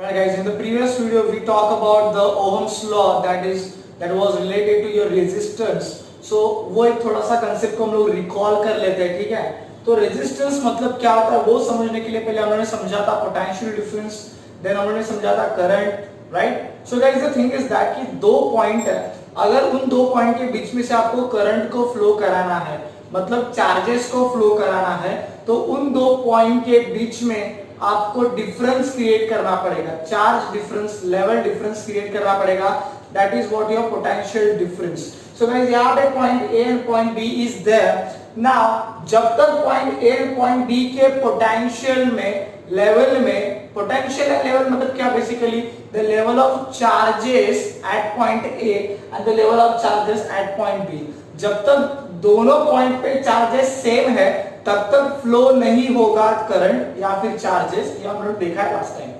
Alright guys, in the previous video we talk about the Ohm's law that was related to your resistance. So वो एक थोड़ा सा concept को हम लोग रिकॉल कर लेते हैं, ठीक है। तो रेजिस्टेंस मतलब क्या होता है वो समझने के लिए पहले हमने समझा था पोटेंशियल डिफरेंस, देन हमने समझा था current, right. So guys the thing is that कि दो पॉइंट है, अगर उन दो पॉइंट के बीच में से आपको करंट को फ्लो कराना है, मतलब चार्जेस को फ्लो कराना है, तो उन दो पॉइंट के बीच में आपको डिफरेंस क्रिएट करना पड़ेगा, charge difference, level difference create करना पड़ेगा। That is what your potential difference. So guys यहाँ पे point A and point B is there. Now जब तक point A and point B के पोटेंशियल में, लेवल में, पोटेंशियल एंड लेवल मतलब क्या, basically the level of charges at point A and the level of charges at point B, जब तक दोनों पॉइंट पे चार्जेस सेम है तब तक फ्लो नहीं होगा करंट या फिर चार्जेस, ये हम लोग देखा है लास्ट टाइम।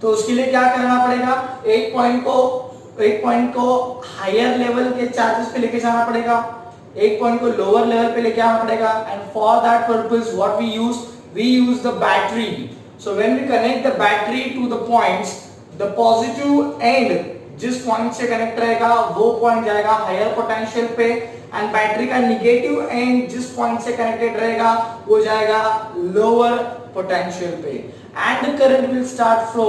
तो उसके लिए क्या करना पड़ेगा, एक पॉइंट को हायर लेवल के चार्जेस पे लेके जाना पड़ेगा, एक पॉइंट को लोअर लेवल पे लेके आना पड़ेगा। And for that purpose what we use the battery. So when we connect the battery to the points, the positive end जिस पॉइंट से कनेक्ट रहेगा वो पॉइंट जाएगा हायर पोटेंशियल पे, एंड बैटरी का निगेटिव एंड जिस पॉइंट से connected रहेगा वो जाएगा लोअर पोटेंशियल पे, and the current will start flow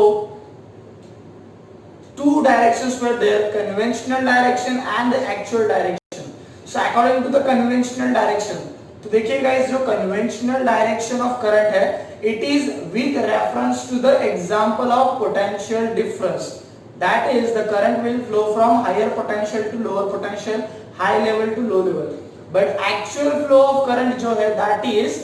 two directions were there, conventional direction and the actual direction. So according to the conventional direction, तो देखिए guys जो conventional direction of current है, it is with reference to the example of potential difference. That is the current will flow from higher potential to lower potential, high level to low level. But actual flow of current जो है that is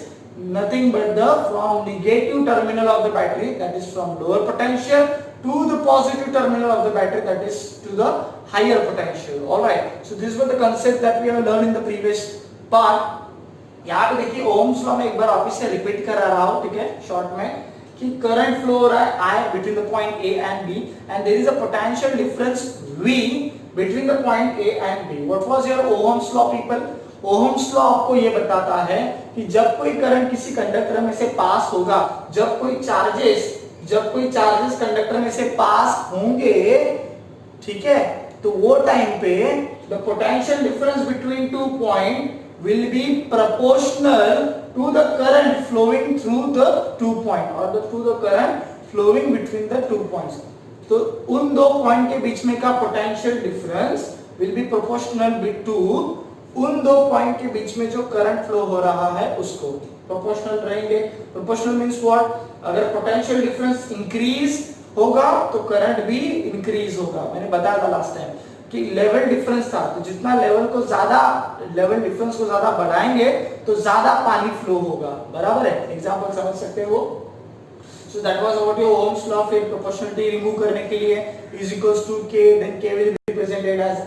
nothing but the from negative terminal of the battery, that is from lower potential to the positive terminal of the battery, that is to the higher potential. All right. So this was the concept that we have learned in the previous part. यहाँ पे देखिए Ohm's law में एक बार वापस से repeat कर रहा हूँ, ठीक है, शॉर्ट में, कि करंट फ्लो हो रहा है I between the point A and B and there is a potential difference V between the point A and B. What was your Ohm's law, people? Ohm's law आपको ये बताता है कि जब कोई करंट किसी कंडक्टर में से पास होगा, जब कोई चार्जेस कंडक्टर में से पास होंगे, ठीक है, तो वो टाइम पे the potential difference between two point will be proportional to the current flowing through the 2 point or to the current flowing between the 2 points. तो उन दो पॉइंट के बीच में का potential difference will be proportional to उन दो point के बीच में जो करंट फ्लो हो रहा है उसको प्रोपोर्शनल रहेंगे। प्रोपोर्शनल मींस व्हाट, अगर पोटेंशियल डिफरेंस इंक्रीज होगा तो करंट भी इंक्रीज होगा। मैंने बताया था लास्ट टाइम कि लेवल डिफरेंस था, तो जितना लेवल डिफरेंस को ज्यादा बढ़ाएंगे तो ज्यादा पानी फ्लो होगा, बराबर है। एग्जांपल समझ सकते हो। So that was about your Ohm's law. फिर प्रोपोर्शनलिटी रिमूव करने के लिए is equals to k, then k will be represented as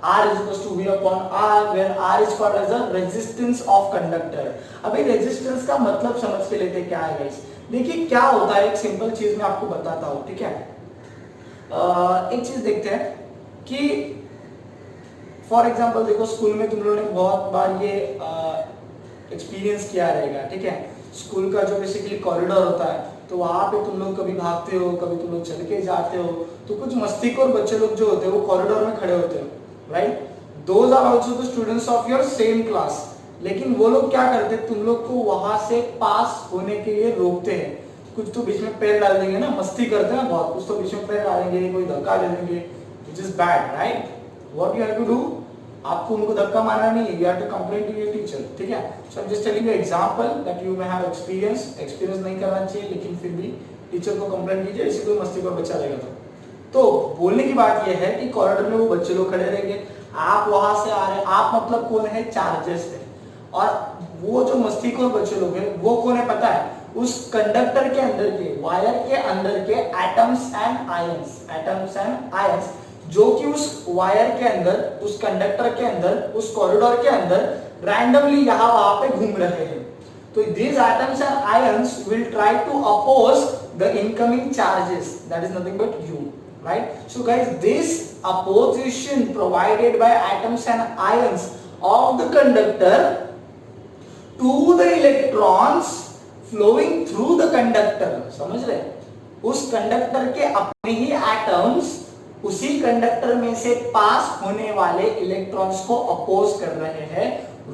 r is equals to v upon r, where r is called as the resistance of conductor। अभी resistance का मतलब समझ के लेते हैं क्या है गाइस। देखिए क्या होता है, एक सिंपल चीज मैं आपको बताता हूँ, ठीक है। एक चीज देखते हैं कि फॉर एग्जांपल देखो, स्कूल में तुम लोगों ने बहुत बार ये एक्सपीरियंस किया रहेगा, ठीक है। स्कूल का जो बेसिकली कॉरिडोर होता है, तो वहां पे तुम लोग कभी भागते हो, कभी तुम लोग चल के जाते हो, तो कुछ मस्तीखोर बच्चे लोग जो होते हैं वो कॉरिडोर में खड़े होते हैं, right. Those are also the students of your same class. लेकिन वो लोग क्या करते हैं, तुम लोग को वहां से पास होने के लिए रोकते हैं। कुछ तो बीच में पैर डाल देंगे ना, मस्ती करते हैं ना बहुत, कुछ तो बीच में पैर डालेंगे, कोई धक्का दे देंगे, which is bad, right? What you have to do? आपको उनको धक्का मारना नहीं है, you have to complain to your teacher, ठीक है। So I'm just telling you example that you may have experience नहीं करना चाहिए, लेकिन फिर भी टीचर को कंप्लेंट कीजिए, इसी कोई मस्ती का बच्चा रहेगा तो बोलने की बात यह है कि कॉरिडोर में वो बच्चे लोग खड़े रहेंगे, आप वहां से आ रहे हैं, आप मतलब कौन है, चार्जेस है, और वो जो मस्तीखोर बच्चे लोग हैं वो कौन है पता है, उस कंडक्टर के अंदर के, वायर के अंदर के एटम्स एंड आयंस, जो कि उस वायर के अंदर, उस कंडक्टर के अंदर, उस कॉरिडोर के अंदर रैंडमली यहाँ वहां पे घूम रहे हैं। तो these atoms and ions will try to oppose the incoming charges, that is nothing but you, right? So guys, this opposition provided by atoms and ions of the conductor to the electrons flowing through the conductor, समझ रहे, उस conductor के अपने ही atoms उसी conductor में से पास होने वाले इलेक्ट्रॉन्स को अपोज कर रहे हैं,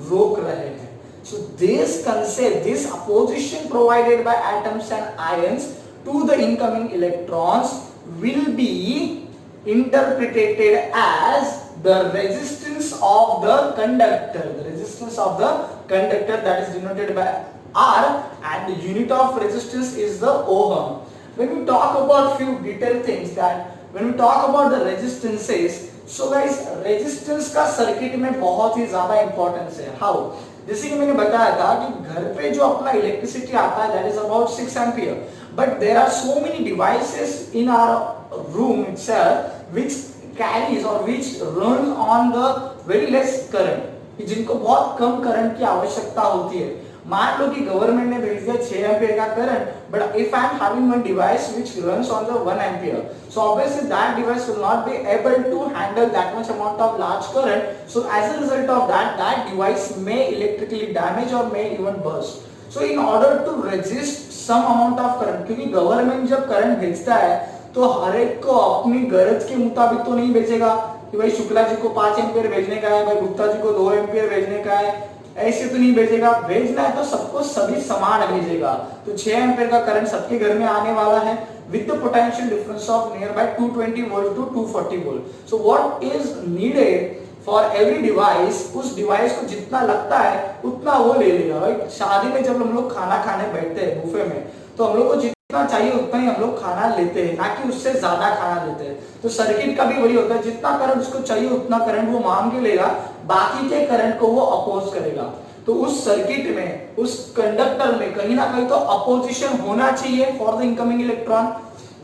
रोक रहे हैं. So this concept, this opposition provided by atoms and ions to the incoming electrons will be interpreted as the resistance of the conductor. The resistance of the conductor, that is denoted by R, and the unit of resistance is the ohm. When we talk about few detailed things, that when we talk about the resistances, so guys resistance का circuit में बहुत ही ज्यादा importance है. How? जैसे कि मैंने बताया था कि घर पे जो अपना इलेक्ट्रिसिटी आता है, that is about 6 ampere, but there are so many devices in our room itself which carries or which runs on the very less current, जिनको बहुत कम करंट की आवश्यकता होती है. मान लो कि गवर्नमेंट ने भेज दिया 6 एम्पियर का current, but if I am having one device which runs on the 1 ampere, so obviously that device will not be able to handle that much amount of large current. So as a result of that device may electrically damage और may even burst. So in order to resist some amount of current, क्योंकि government जब current भेजता है तो हर एक को अपनी गरज के मुताबिक तो नहीं भेजेगा कि भाई शुक्ला जी को 5 एम्पियर भेजने का है, भाई गुप्ता जी को 2 एम्पियर भेजने का है, ऐसे तो नहीं भेजेगा. भेजना है तो सबको सभी समान भेजेगा. तो 6 एम्पियर का करंट सबके घर में आने वाला है with the potential difference of nearby 220 volt to 240 volt. So what is needed for every device, उस डिवाइस को जितना लगता है उतना वो ले लेगा. शादी में जब हम लोग खाना खाने बैठते हैं बुफे में, तो हम लोग को जितना चाहिए उतना ही हम लोग खाना लेते हैं, ना कि उससे ज्यादा खाना लेते हैं. तो सर्किट का भी वही होता है, जितना करंट उसको चाहिए उतना करंट वो मांग के लेगा, बाकी के करंट को वो अपोज करेगा. तो उस सर्किट में, उस कंडक्टर में कहीं ना कहीं तो अपोजिशन होना चाहिए for the incoming electron.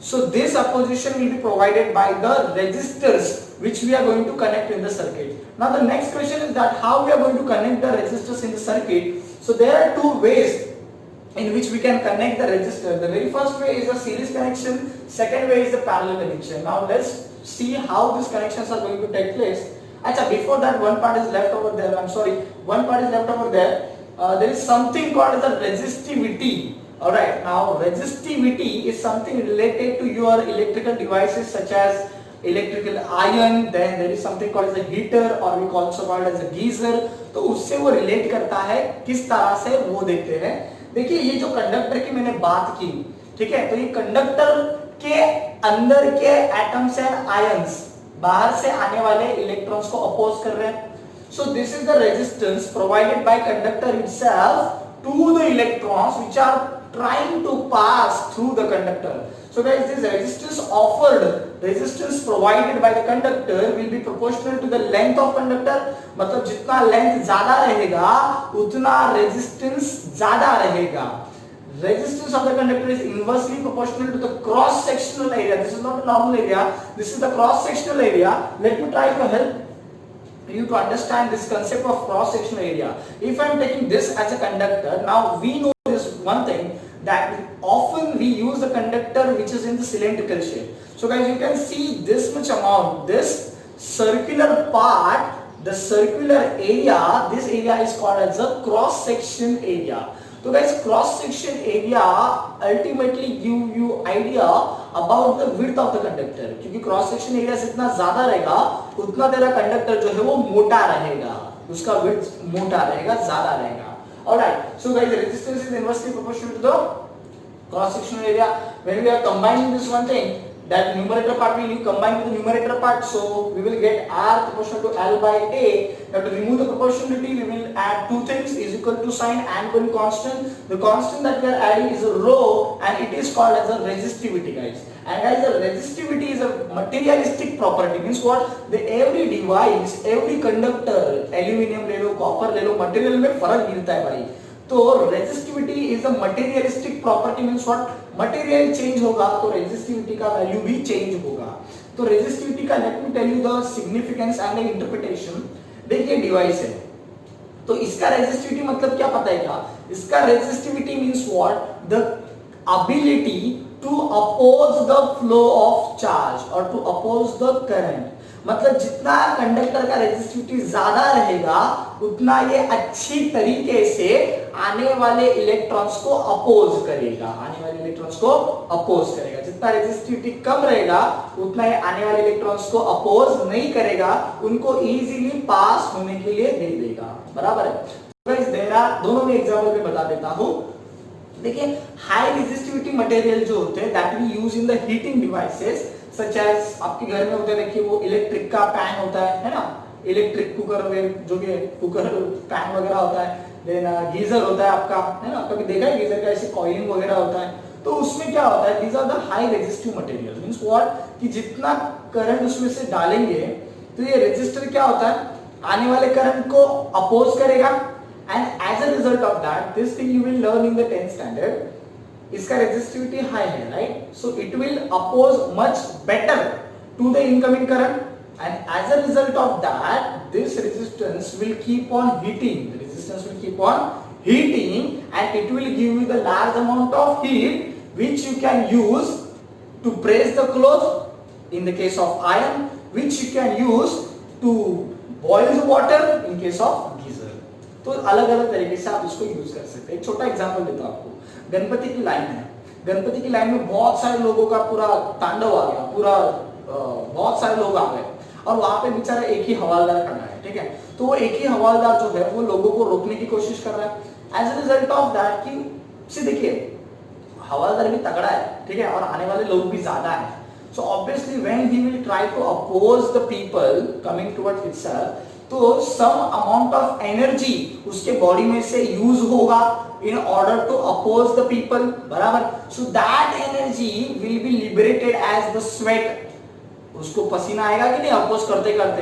So this opposition will be provided by the resistors which we are going to connect in the circuit. Now the next question is that how we are going to connect the resistors in the circuit. So there are two ways in which we can connect the resistor. The very first way is a series connection, second way is the parallel connection. Now let's see how these connections are going to take place. Acha, before that one part is left over there, I'm sorry, one part is left over there. There is something called as the resistivity. Alright, now resistivity is something related to your electrical devices such as electrical iron, then there is something called as a heater or we also called as a geyser. तो उससे वो relate करता है, किस तरह से वो देखते हैं. देखिए ये जो कंडक्टर की मैंने बात की, ठीक है, तो ये कंडक्टर के अंदर के एटम्स एंड आयंस बाहर से आने वाले इलेक्ट्रॉन्स को अपोज कर रहे हैं. So this is the resistance provided by conductor itself to the electrons which are trying to pass through the conductor. So guys, this resistance offered, resistance provided by the conductor will be proportional to the length of conductor. मतलब जितना length ज्यादा रहेगा उतना resistance ज्यादा रहेगा. Resistance of the conductor is inversely proportional to the cross sectional area. This is not the normal area, this is the cross sectional area. Let me try to help you to understand this concept of cross sectional area. If I am taking this as a conductor, now we know this one thing, that often we use the conductor which is in the cylindrical shape. So guys, you can see this much amount, this circular part, the circular area, this area is called as a cross section area. So guys, cross section area ultimately give you idea about the width of the conductor. क्योंकि cross section area जितना ज्यादा रहेगा उतना तेरा conductor जो है वो मोटा रहेगा, उसका width मोटा रहेगा, ज्यादा रहेगा. Alright, so guys, the resistance is inversely proportional to the cross sectional area. When we are combining this one thing, that numerator part we will combine with the numerator part, so we will get R proportional to L by A. Now to remove the proportionality, we will add two things, is equal to sign and one constant. The constant that we are adding is a rho and it is called as a resistivity, guys. And guys, the resistivity is a materialistic property. Means what? The every device, every conductor, aluminium ले लो, copper ले लो, material में फर्क मिलता है भाई. तो resistivity is a materialistic property. Means what? Material change होगा तो resistivity का value भी change होगा. तो resistivity का let me tell you the significance and the interpretation. देखिए डिवाइस है, तो इसका resistivity मतलब क्या पता है क्या? इसका resistivity means what? The ability to oppose the flow of charge or to oppose the current. मतलब जितना कंडक्टर का रेजिस्टिविटी ज्यादा रहेगा उतना ये अच्छी तरीके से आने वाले इलेक्ट्रॉन्स को अपोज करेगा, आने वाले इलेक्ट्रॉन्स को अपोज करेगा। जितना रेजिस्टिविटी कम रहेगा उतना ये आने वाले इलेक्ट्रॉन्स को अपोज नहीं करेगा, उनको इजीली पास होने के लिए दे देगा। बराबर है। दोनों में एग्जाम्पल में बता देता हूं। देखिए हाई रेजिस्टिविटी मटेरियल जो होते हैं that we use in the heating devices such as, आपके घर में होते हैं, देखिए वो इलेक्ट्रिक का पैन होता है ना, इलेक्ट्रिक कुकर जो भी कुकर पैन वगैरह होता है, देन गीजर होता है आपका, है ना, कभी देखा है गीजर का ऐसे कॉइलिंग वगैरह होता है, तो उसमें क्या होता है, these are the high resistive material, means what, कि जितना करंट उसमें से डालेंगे तो ये रेजिस्टर क्या होता है, आने वाले करंट को अपोज करेगा, and as a result of that this thing you will learn in the 10th standard, इसका resistivity high है, right, so it will oppose much better to the incoming current, and as a result of that this resistance will keep on heating, the resistance will keep on heating and it will give you the large amount of heat which you can use to press the clothes in the case of iron, which you can use to boil the water in case of geyser। तो अलग अलग तरीके से आप इसको use कर सकते हैं। एक छोटा एग्जांपल देता हूं आपको, गणपति की लाइन है, गणपति की लाइन में बहुत सारे लोगों का पूरा तांडव आ गया, पूरा बहुत सारे लोग आ गए और वहां पे बेचारा एक ही हवालदार खड़ा है, ठीक है, तो वो एक ही हवालदार जो है वो लोगों को रोकने की कोशिश कर रहा है। As a result of that कि देखिए हवालदार भी तगड़ा है, ठीक है, और आने वाले लोग भी ज्यादा है, so obviously when he will try to oppose the people coming towards itself, तो सम अमाउंट ऑफ एनर्जी उसके बॉडी में से यूज होगा in order to oppose the people. बराबर, so that energy will be liberated as the sweat, उसको पसीना आएगा कि नहीं अपोज करते करते।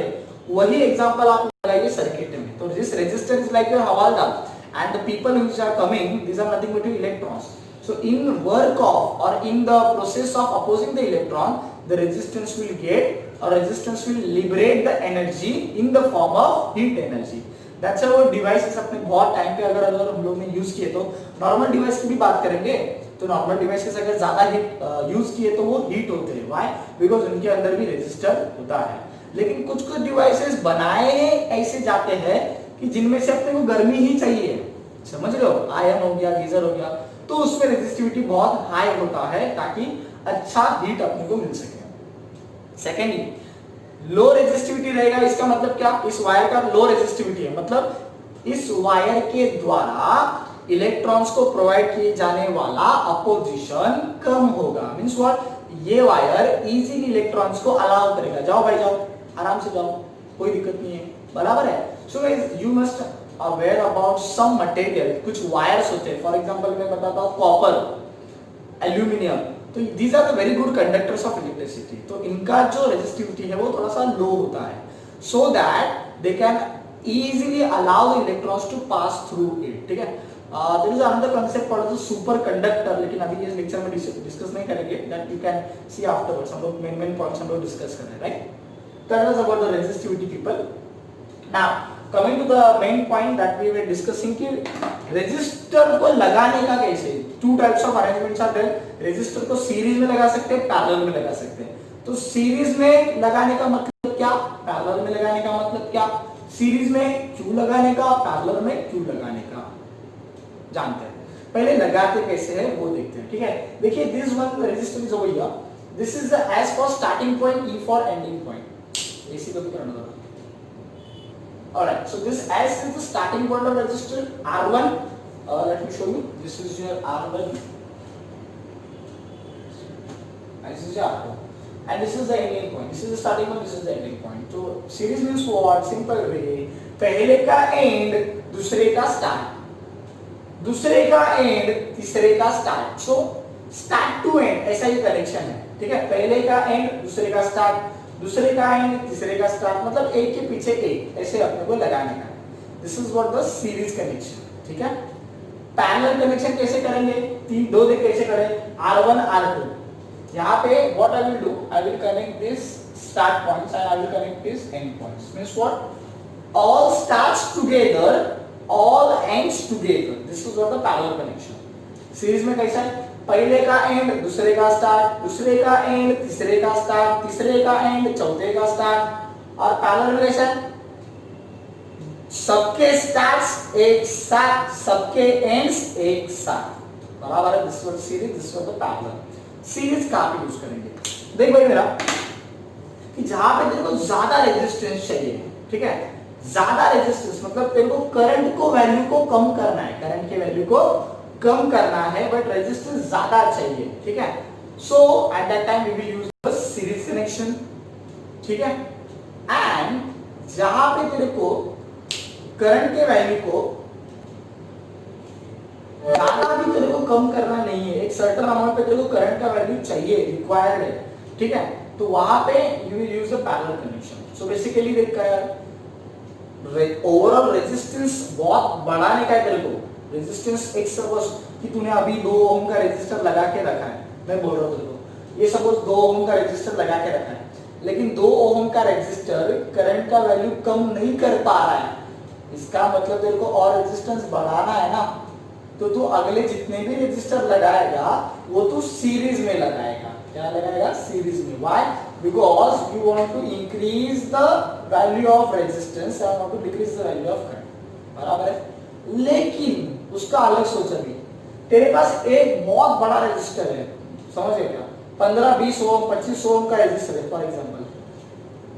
वही एग्जांपल आप लगाइए सर्किट में, तो this resistor is like your हवालदार and the people which are coming, these are nothing but electrons. So in work of or in the process of opposing the electron, the resistance will get or resistance will liberate the energy in the form of heat energy. That's how devices अपने बहुत time पे अगर हम लोग ने use किए, तो normal device की भी बात करेंगे, तो नॉर्मल डिवाइसेस अगर ज्यादा हीट यूज किए तो वो हीट होते हैं। व्हाई? बिकॉज उनके अंदर भी रेजिस्टर होता है। लेकिन कुछ कुछ डिवाइसेस बनाए ऐसे जाते हैं कि जिनमें से अपने को गर्मी ही चाहिए, समझ रहे हो, आयन हो गया, गीजर हो गया, तो उसमें रेजिस्टिविटी बहुत हाई होता है ताकि अच्छा हीट अपने को मिल सके। सेकेंडली लो रेजिस्टिविटी रहेगा, इसका मतलब क्या, इस वायर का लो रेजिस्टिविटी है, मतलब इस वायर के द्वारा इलेक्ट्रॉन्स को प्रोवाइड किए जाने वाला अपोजिशन कम होगा। मींस व्हाट, ये वायर इजीली इलेक्ट्रॉन्स को अलाउ करेगा, जाओ भाई जाओ, आराम से जाओ, कोई दिक्कत नहीं है। बराबर है। So guys you must aware about some material, कुछ वायर्स होते हैं, फॉर एग्जांपल मैं बताता हूं कॉपर, एल्यूमिनियम, तो these are the very good conductors of electricity, तो इनका जो रेजिस्टिविटी है वो थोड़ा सा लो होता है, so that they can easily allow the electrons to pass through it. ठीक है, there is another concept called the super conductor, लेकिन अभी इस लेक्चर में डिस्कस नहीं करेंगे, that you can see afterwards. हम लोग मेन पॉइंट्स हम लोग डिस्कस कर रहे हैं, right. That was about the resistivity people. Now coming to the main point that we were discussing कि रेजिस्टर को लगाने का कैसे, two types of arrangements are there. Resistor को सीरीज में लगा सकते हैं, पैरेलल में लगा सकते हैं। तो सीरीज में लगाने का मतलब क्या, पैरेलल में लगाने का मतलब क्या, सीरीज में क्यों लगाने का, पैरेलल में क्यों लगाने का, जानते हैं। पहले लगाते कैसे है वो देखते हैं। ठीक है, देखिए this one resistor is over here, this is the S for starting point, E for ending point, AC को भी करना होगा। Alright, so this S is the starting point of resistor R1. Let me show you. This is your R1. This is your R2, and this is the ending point. This is the starting point. This is the ending point. So series means what? Simple way. पहले का end, दूसरे का start. दूसरे का end, तीसरे का start. So start to end ऐसा ये कनेक्शन है। ठीक है, पहले का end, दूसरे का start. दूसरे का एंड, तीसरे का स्टार्ट, मतलब एक के पीछे एक ऐसे अपने को लगाने का। This is what the series connection. ठीक है, पैरेलल कनेक्शन कैसे करेंगे, तीन दो दे कैसे करें, R1 R2। यहाँ पे what I will do, I will connect this start points and I will connect this and points. Means what, all starts together, all ends together. This is what the parallel connection. Series में कैसा है, पहले का and, दूसरे का start, दूसरे का and, तीसरे का स्टार्ट, तीसरे का एंड, चौथे का स्टार्ट, और पैरेलल रिलेशन सबके स्टार्ट्स एक साथ, सबके एंड्स एक साथ, बराबर है। This was series, this was the parallel. Series कहां पे यूज करेंगे? देख भाई मेरा कि जहां पे तेरे को ज्यादा रेजिस्टेंस चाहिए, ठीक है, ज्यादा रेजिस्टेंस मतलब तेरे को करंट को वैल्यू को कम करना है, करंट के वैल्यू को कम करना है, बट रेजिस्टेंस ज्यादा चाहिए, ठीक है। So at that time we will use the series connection, ठीक है। एंड जहां पे तेरे को करंट के वैल्यू को ज्यादा भी तेरे को कम करना नहीं है, एक सर्टेन अमाउंट पे तेरे को करंट का वैल्यू चाहिए, रिक्वायर्ड है, ठीक है, तो वहां पे you will use the parallel connection. So basically देख यार, ओवरऑल रेजिस्टेंस बहुत बढ़ाने का है तेरे को। रेजिस्टेंस एक सपोज कि तूने अभी 2 ओम का रेजिस्टर लगा के रखा है, मैं बोल रहा हूँ तेरे को, ये सपोज 2 ओम का रेजिस्टर लगा के रखा है, लेकिन 2 ओम का रेजिस्टर करंट का वैल्यू कम नहीं कर पा रहा है, इसका मतलब तेरे को और रेजिस्टेंस बढ़ाना है ना, तो तू अगले जितने भी रेजिस्टर लगाएगा वो तू सीरीज में लगाएगा। क्या लगाएगा? सीरीज में। Why? Because you want to increase the value of resistance and want to decrease the value of current, बराबर है। लेकिन उसका अलग सोच, अभी तेरे पास एक बहुत बड़ा रेजिस्टर है, समझ गए क्या, 15-20 ओम 25 ओम का रेजिस्टर है फॉर एग्जांपल,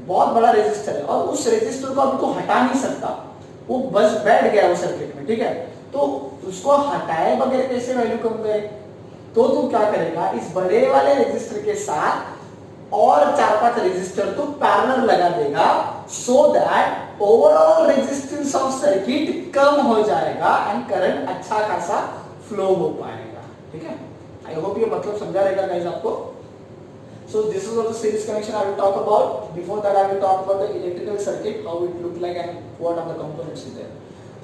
बहुत बड़ा रेजिस्टर है, और उस रेजिस्टर को अभी तू हटा नहीं सकता, वो बस बैठ गया वो सर्किट में, ठीक है, तो उसको हटाए बगैर कैसे वैल्यू कम करे? तो तू क्या करेगा, इस बड़े वाले रेजिस्टर के साथ और 4-5 रेजिस्टर तो पैरेलल लगा देगा, so that overall resistance of circuit कम हो जाएगा एंड करंट अच्छा खासा फ्लो हो पाएगा, ठीक है। आई होप ये मतलब समझा रहेगा गाइस आपको। So this is also series connection I will talk about. Before that I will talk about the electrical circuit, how it look like and what are the components in there.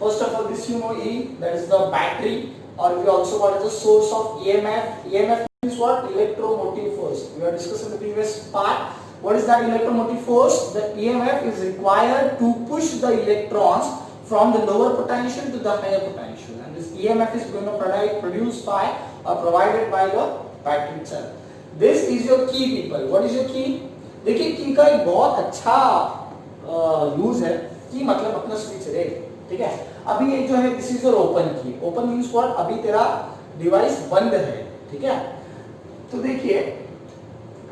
First of all, this you know E, that is the battery, or we also call it the source of EMF. EMF means what? Electromotive force. We are discussing the previous part. What is that electromotive force? The EMF is required to push the electrons from the lower potential to the higher potential, and this EMF is going to produced by or provided by the battery itself. This is your key people. What is your key? देखिए की का एक बहुत अच्छा use है। की मतलब अपना स्विच है, ठीक है। अभी ये जो है दिस इज योर ओपन की। Open means what? अभी तेरा डिवाइस बंद है, ठीक है। तो देखिए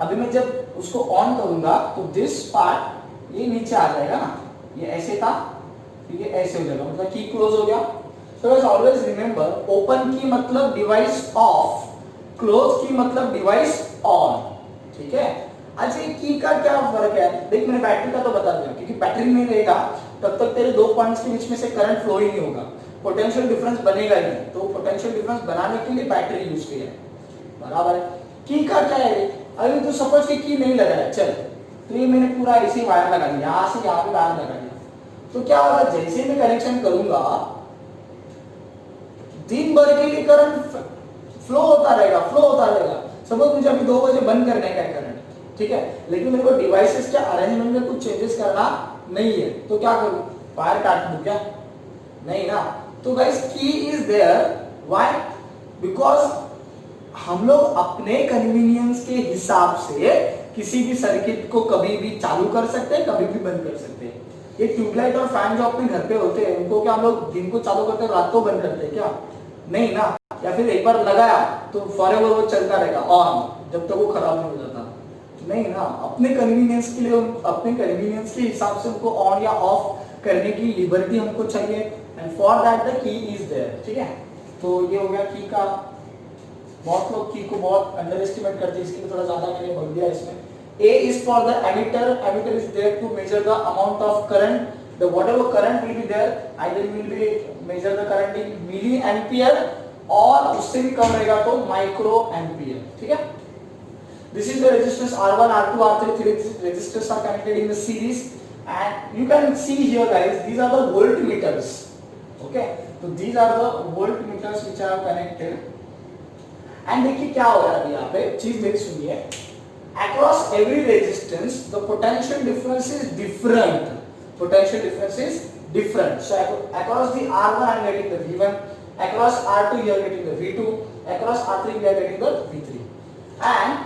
अभी मैं जब उसको ऑन करूंगा तो दिस पार्ट ये नीचे आ जाएगा ना, ये ऐसे था, ये ऐसे हो जाएगा, मतलब की क्लोज हो गया। सो ऑलवेज रिमेंबर, ओपन की मतलब डिवाइस ऑफ, क्लोज की मतलब डिवाइस ऑन, ठीक है। अच्छा की का क्या फर्क है? देख मैंने बैटरी का तो बता दिया, क्योंकि बैटरी नहीं रहेगा तब तक तेरे 2 पॉइंट्स के बीच में से करंट फ्लो ही नहीं होगा, पोटेंशियल डिफरेंस बनेगा ही नहीं, तो पोटेंशियल डिफरेंस बनाने के लिए बैटरी यूज किया है, बराबर है। की का क्या है? अभी तो सपोज की नहीं लगाया, चल तो ये मैंने पूरा ऐसे वायर लगा दिया, यहाँ से यहाँ पे वायर लगा दिया, तो क्या होगा? जैसे मैं कनेक्शन करूंगा दिन भर के लिए करंट फ्लो होता रहेगा। सपोज मुझे अभी 2 बजे बंद करने का है करंट, ठीक है, लेकिन मेरे को डिवाइसेस के अरेंजमेंट में कुछ चेंजेस करना नहीं है, तो क्या करूं? वायर काट दूं क्या? नहीं ना। तो गाइस की इज देयर, व्हाई? बिकॉज हम लोग अपने कन्वीनियंस के हिसाब से किसी भी सर्किट को कभी भी चालू कर सकते हैं, कभी भी बंद कर सकते हैं। ये ट्यूबलाइट और फैन जो अपने घर पे होते हैं, उनको क्या हम लोग दिन को चालू करते हैं, रात को बंद करते हैं क्या? नहीं ना। या फिर एक बार लगाया तो फॉरएवर वो चलता रहेगा ऑन, जब तक वो खराब नहीं हो जाता, नहीं ना। अपने कन्वीनियंस के लिए, अपने कन्वीनियंस के हिसाब से उनको ऑन या ऑफ करने की लिबर्टी हमको चाहिए, and for that the key is there, ठीक है। तो ये हो गया की का। बहुत लोग की को बहुत अंडर एस्टिमेट करते हैं, इसके लिए थोड़ा ज्यादा मैंने बोल दिया इसमें। A is for the emitter. Emitter is there to measure the amount of current. The whatever current will be there, either you will be measure the current in milliampere और उससे भी कम रहेगा तो माइक्रो एम्पियर, ठीक है। This is the resistance R1, R2, R3. Three resistors are connected in the series, and you can see here, guys. These are the voltmeters. Okay, so these are the voltmeters which are connected. And देखिए क्या हो रहा है अभी यहाँ पे चीज मेरी सुनिए। Across every resistance, the potential difference is different. Potential difference is different. So across the R1, I am getting the V1. Across R2, you are getting the V2. Across R3, we are getting the V3. And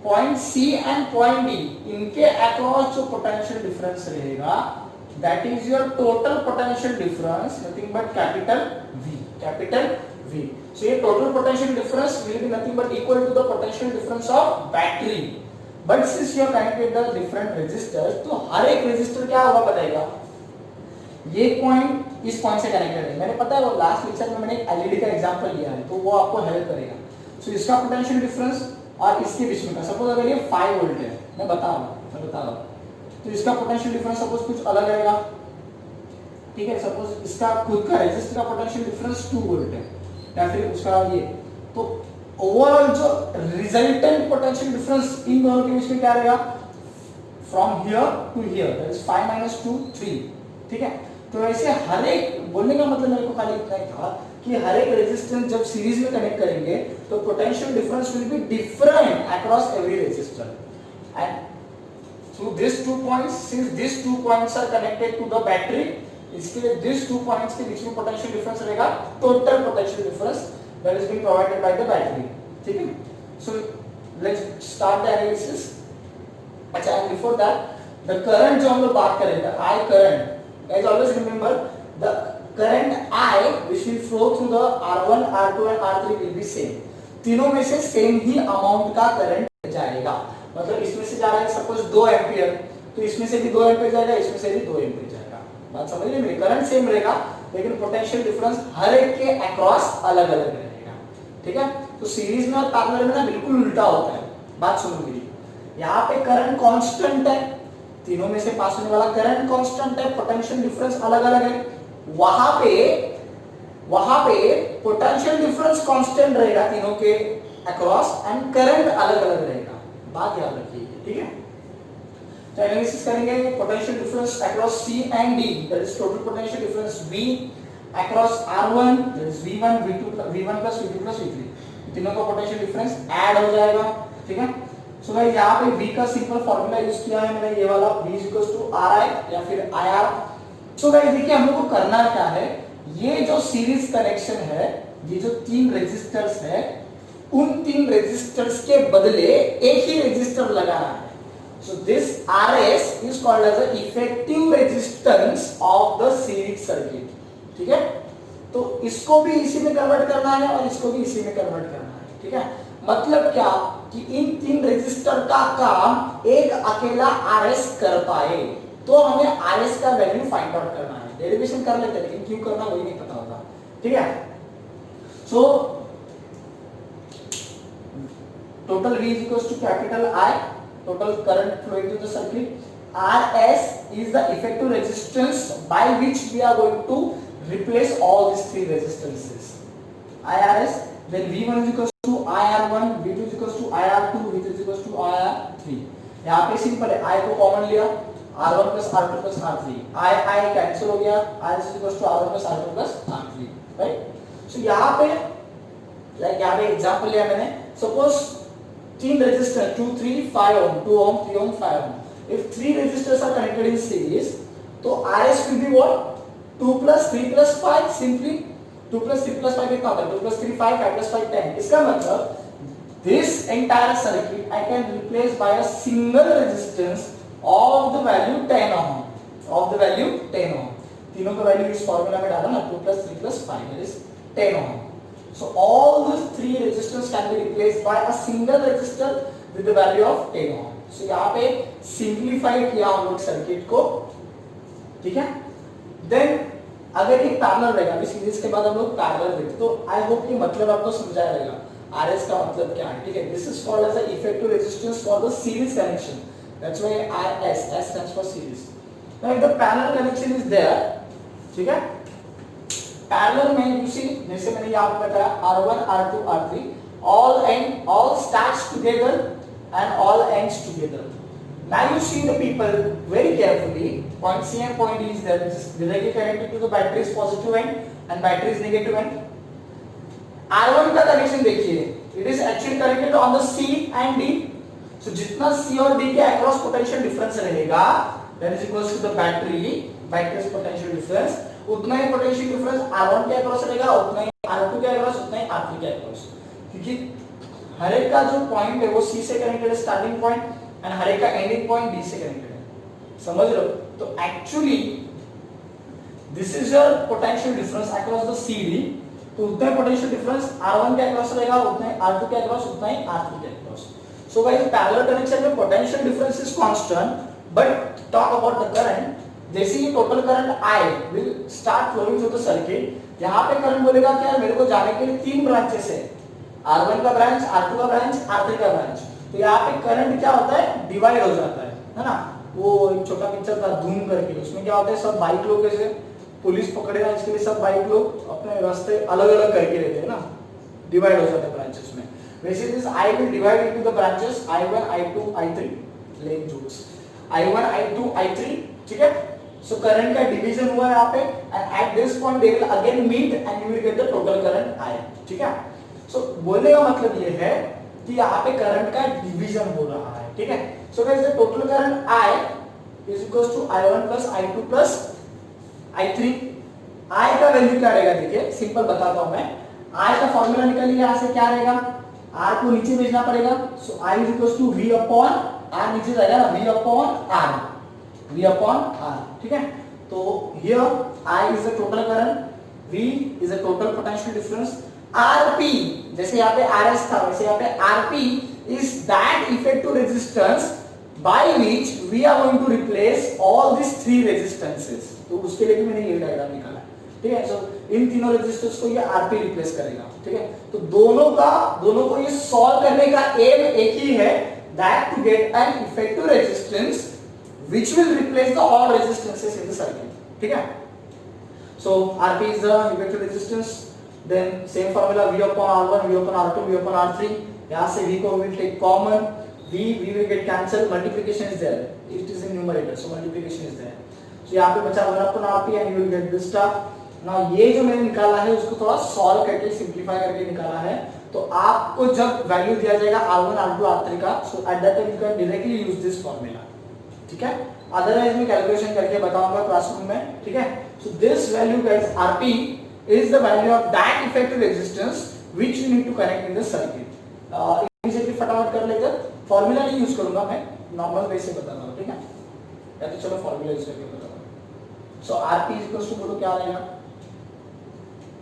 point C and point D इनके across जो potential difference रहेगा that is your total potential difference, nothing but capital V. So your total potential difference will be nothing but equal to the potential difference of battery. But since you have connected the different resistors, तो हर एक resistor क्या होगा बताएगा? ये point इस point से connected है. मैंने पता है वो लास्ट लेक्चर में मैंने एक एलईडी का एग्जांपल लिया है, तो वो आपको हेल्प करेगा. सो इसका पोटेंशियल डिफरेंस और इसके बीच में का सपोज अगर ये 5 वोल्ट है, मैं बता रहा हूँ तो इसका पोटेंशियल डिफरेंस सपोज कुछ अलग रहेगा. ठीक है, सपोज इसका खुद का रेजिस्टर का पोटेंशियल डिफरेंस 2 वोल्ट है या फिर उसका ये, तो ओवरऑल जो रिजल्टेंट पोटेंशियल डिफरेंस इन दोनों के बीच में क्या रहेगा? From here to here, that is 5 - 2 3. ठीक है, तो ऐसे हर एक बोलने का मतलब मेरे को खाली इतना ही था कि हर एक रेजिस्टेंस जब सीरीज में कनेक्ट करेंगे तो potential difference will be different across every resistor. And through these 2 points, since these 2 points are connected to the battery, इसके लिए these 2 points के बीच में potential difference रहेगा total potential difference that is being provided by the battery. ठीक है, so let's start the analysis. अच्छा, and before that the current जो हम लोग बात कर रहे थे, I current, guys always remember the current I which will flow through the R1, R2 and R3 will be same. तीनों में से सेम ही अमाउंट का करंट जाएगा. मतलब इसमें से जा रहा है सपोज 2 एम्पियर, तो इसमें से भी 2 एम्पियर जाएगा, इसमें से भी 2 एम्पियर जाएगा. बात समझ रहे हैं? करंट सेम रहेगा लेकिन पोटेंशियल डिफरेंस हर एक के अक्रॉस अलग अलग रहेगा. ठीक है, तो सीरीज में और पैरेलल में ना बिल्कुल उल्टा होता है. बात सुनो मेरी, यहाँ पे करंट कांस्टेंट है, तीनों में से पास होने वाला करंट कांस्टेंट है, पोटेंशियल डिफरेंस अलग अलग है. वहां पे पोटेंशियल डिफरेंस कांस्टेंट रहेगा तीनों के अक्रॉस एंड करंट अलग अलग रहेगा. बात याद रखिए. ठीक है, तो एनालिसिस करेंगे potential difference across C and D, that is total potential difference V across R1, that is V1 V1 plus V2 plus V3. तीनों का पोटेंशियल डिफरेंस ऐड हो जाएगा. ठीक है, सो गाइस यहाँ पे V का सिंपल फार्मूला यूज किया है मैंने, ये वाला V Ri या फिर IR. सो गाइस देखिए हम लोग को करना क्या है, ये जो सीरीज कनेक्शन है, ये जो 3 रेजिस्टर्स है, उन 3 रेजिस्टर्स के बदले एक ही रेजिस्टर लगाना है. So this Rs is called as the effective resistance of the series circuit. ठीक है, तो इसको भी इसी में कन्वर्ट करना है और इसको भी इसी में कन्वर्ट करना है. ठीक है, मतलब क्या कि इन 3 रेजिस्टर का काम एक अकेला Rs कर पाए, तो हमें Rs का वैल्यू फाइंड आउट करना है. डेरिवेशन कर लेते हैं लेकिन क्यों करना वही नहीं पता होता. ठीक है, सो total V is equals to capital I, total current flowing through the circuit. Rs is the effective resistance by which we are going to replace all these 3 resistances. IRS, then V1 is equals to IR1, V2 is equals to IR2, V3 is equals to IR3. यहाँ पे simple है, I को common लिया, R1 plus R2 plus R3, I cancel हो गया, IRS is equals to R1 plus R2 plus R3, right? So यहाँ पे यहाँ पे एग्जाम्पल लिया मैंने, suppose 3 resistors 2 3 5 ohm 2 ohm 3 ohm 5 ohm. If 3 resistors are connected in series, तो Rs will be what? 2 plus 3 plus 5. Simply 2 plus 3 plus 5 कितना होता है? 2 plus 3 5, 5 plus 5 10. इसका मतलब this entire circuit I can replace by a single resistance of the value 10 ohm. Of the value 10 ohm. तीनों का value इस formula में डाला ना, 2 plus 3 plus 5 that is 10 ohm. So all these 3 resistors can be replaced by a single resistor with the value of 10 ohm. So यहाँ पे simplify किया हम लोग सर्किट को. ठीक है, देन अगर ये पैरेलल रहेगा, अभी सीरीज के बाद हम लोग पैरेलल देखते, तो आई होप कि मतलब आपको समझाया रहेगा Rs का मतलब क्या है. ठीक है, this is called as the effective resistance for the series connection. That's why Rs, S stands for series. Now if the parallel connection is there, ठीक है, पैरेलल में यू सी, जैसे मैंने यहाँ पे बताया R1 R2 R3 all starts together and all ends together. Now you see the people very carefully, point C and point D is there, which is directly connected to the battery's positive end and battery's negative end. R1 का connection देखिए, it is actually connected on the C and D. So जितना C और D के across potential difference रहेगा, that is equals to the battery's potential difference. उतना ही potential difference R1 के across रहेगा, उतना ही R2 के अक्रॉस, उतना ही R3 के अक्रॉस. क्योंकि हर एक का जो पॉइंट है वो सी से कनेक्टेड है स्टार्टिंग पॉइंट, एंड हर एक का एंडिंग पॉइंट डी से कनेक्टेड है, समझ लो। तो actually this is your potential difference across the C D. तो उतना ही पोटेंशियल डिफरेंस R1 के अक्रॉस रहेगा, उतना ही R2 के अक्रॉस, उतना ही R3 के across. So guys parallel connection में potential difference is constant, but talk about the current, जैसे ही total current I will start flowing through the circuit, यहाँ पे करंट बोलेगा कि यार मेरे को जाने के लिए 3 ब्रांचेस है, R1 का ब्रांच, R2 का ब्रांच, R3 का ब्रांच। तो यहाँ पे करंट क्या होता है, डिवाइड हो जाता है ना। वो एक छोटा पिक्चर था धूम करके, उसमें क्या होता है, सब बाइक लोग कैसे पुलिस पकड़ेगा इसके लिए सब बाइक लोग अपने रास्ते अलग अलग करके लेते हैं ना, डिवाइड हो जाता है ब्रांचेस में। वैसे this I will divide into the branches I1, I2, I3 लेन जूल्स, I1, I2, I3, ठीक है। सो करंट का डिवीजन हुआ यहाँ पे, and at this point they will again meet and you will get the total current I, ठीक है। सो बोलने का मतलब ये है कि यहाँ पे करंट का डिवीजन हो रहा है, ठीक है। So guys the total current I is equals to I1 plus I2 plus I3। I का वैल्यू क्या रहेगा, देखिए सिंपल बताता हूं मैं। I का फॉर्मूला निकालिए, यहाँ से क्या रहेगा, R को नीचे भेजना पड़ेगा, सो I is equals to V upon R, नीचे जाएगा ना V upon R, V upon R, ठीक है। तो here I is the total current, V is the total potential difference, RP जैसे यहाँ पे RS था वैसे यहाँ पे RP is that effective resistance by which we are going to replace all these 3 resistances। तो उसके लिए भी मैंने ये डायग्राम निकाला है, ठीक है। सो इन तीनों रेजिस्टेंस को ये RP रिप्लेस करेगा, ठीक है। तो दोनों को ये सॉल्व करने का एम एक ही है, that to get an effective resistance which will replace the all resistances in the circuit, ठीक है। So RP is the effective resistance, then same formula V upon R1, V upon R2, V upon R3। यहाँ से V को will take common, V will get cancelled, multiplication is there, it is in numerator, so multiplication is there। So यहाँ पे बचा 1 upon RP and you will get this stuff। Now ये जो मैंने निकाला है उसको थोड़ा सॉल्व करके सिंपलीफाई करके निकाला है, तो आपको जब वैल्यू दिया जाएगा R1, R2, R3 का, so at that time you can directly use this formula, ठीक है। अदरवाइज मैं कैलकुलेशन करके बताऊंगा क्लासरूम में, ठीक है। So this value guys RP is the value of that effective resistance which you need to connect in the circuit। Immediately फटाफट कर लेकर, फॉर्मूला नहीं यूज करूंगा मैं, नॉर्मल वे से बताता हूं, ठीक है। या तो चलो फॉर्मूला यूज करके बताता हूं। सो RP इक्वल्स टू बोलो क्या रहेगा,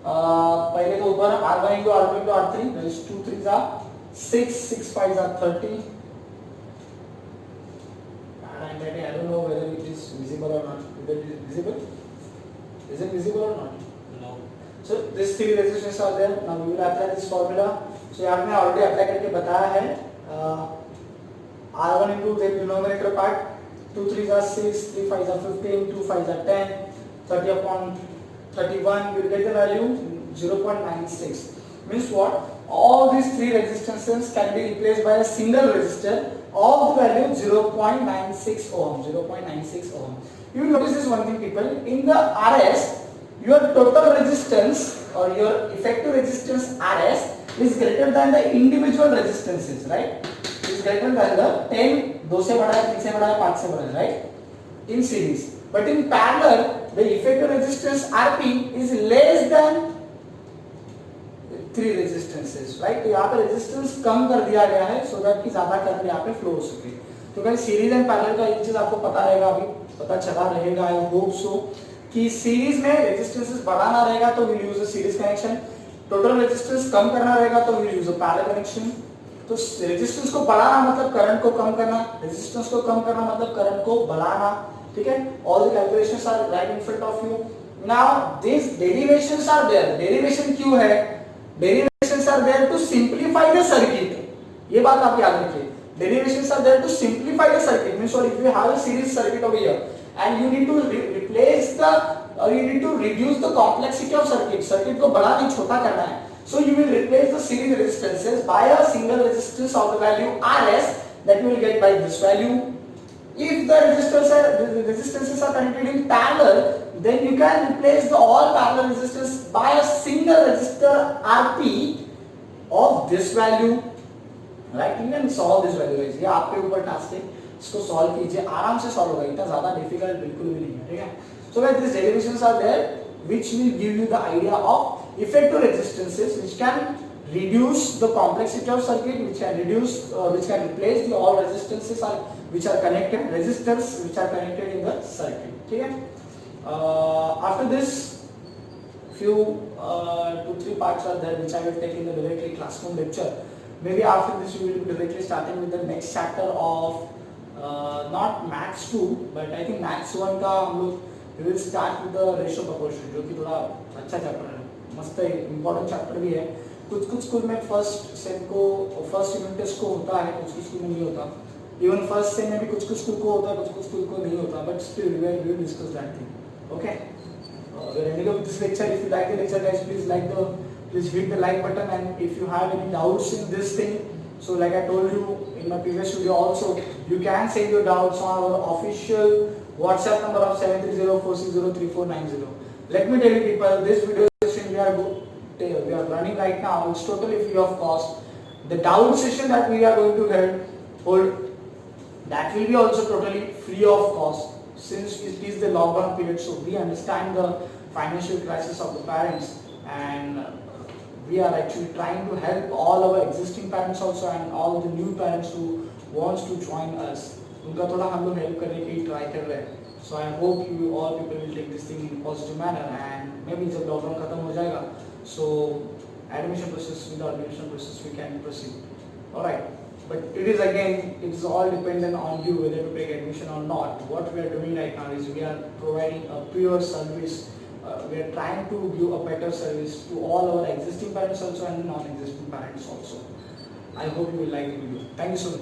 पहले तो ऊपर R1 into R2 into R3, that is 2 3s are 6, 6 5s are 30, and I don't know whether it is visible or not, whether it is visible, is it visible or not? No. So these 3 resistors are there, now we will apply this formula। so यहाँ मैं already apply करके बताया है, R1 into the denominator part, 2 3s are 6, 3 5s are 15, 2 5s are 10, 30 upon 31 we will get the value 0.96। means what, all these 3 resistances can be replaced by a single resistor of the value 0.96 ohm, 0.96 ohm। you will notice this one thing people, in the RS your total resistance or your effective resistance RS is greater than the individual resistances, right? is greater than the 10, 2 से बड़ा है, 3 से बड़ा है, 5 से बड़ा है, right? in series, but in parallel the effective resistance RP is less than 3 resistances, right? तो यहाँ पे रेजिस्टेंस कम कर दिया गया है so that कि ज्यादा करंट यहाँ पे फ्लो हो सके। तो गाइस सीरीज एंड पैरेलल का एक चीज आपको पता रहेगा, अभी पता चला रहेगा, आई होप सो, कि सीरीज में रेजिस्टेंसेस बढ़ाना रहेगा तो will use a series connection, total resistance कम करना रहेगा तो will use a parallel connection. तो रेजिस्टेंस को बढ़ाना मतलब करंट को कम करना, रेजिस्टेंस को कम करना मतलब करंट को बढ़ाना, ठीक है। All the calculations are right in front of you. Now this derivations are there, derivation क्यों है, derivations are there to simplify the circuit, ये बात आप याद रखिए, derivations are there to simplify the circuit. Means what, if you have a series circuit over here and you need to replace the or you need to reduce the complexity of circuit को बड़ा नहीं छोटा करना है, so you will replace the series resistances by a single resistance of the value RS that you will get by this value। if the resistances are connected in parallel, then you can replace the all parallel resistance by a single resistor RP of this value, right? you can solve this value guys, ये आपके ऊपर task है, इसको solve कीजिए, आराम से solve होगा, इतना ज्यादा डिफिकल्ट बिल्कुल भी नहीं है, ठीक है। So guys this derivations are there which will give you the idea of effective resistances which can reduce the complexity of circuit, which can replace the all resistances which are connected, resistors which are connected in the circuit. Okay? After this, few 2-3 parts are there which I will take in the directly classroom lecture. Maybe after this we will be directly starting with the next chapter of not maths 2, but I think maths 1 का हम लोग we will start with the ratio proportion, जो कि थोड़ा अच्छा chapter है, मस्त important chapter भी है. कुछ स्कूल में फर्स्ट यूनिट टेस्ट को होता है, कुछ स्कूल में नहीं होता. इवन फर्स्ट सेम में भी कुछ स्कूल को होता है, कुछ स्कूल को नहीं होता. But still we will discuss that thing. Okay. We are ending up with this lecture. If you like the lecture, guys, please hit the like button. And if you have any doubts in this thing, so like I told you in my previous video also, you can send your doubts on our official WhatsApp number of 730-460-3490. Let me tell you people, this video session we are running right now, it's totally free of cost. The doubt session that we are going to hold, that will be also totally free of cost, since it is the lockdown period. So we understand the financial crisis of the parents, and we are actually trying to help all our existing parents also and all the new parents who wants to join us. उनका थोड़ा हम लोग help करने की try कर रहे हैं. So I hope you all people will take this thing in a positive manner, and maybe जब लॉकडाउन खत्म हो जाएगा, so admission process we can proceed. All right. But it is all dependent on you whether to take admission or not. What we are doing right now is we are providing a pure service. We are trying to give a better service to all our existing parents also and non-existing parents also. I hope you will like the video. Thank you so much.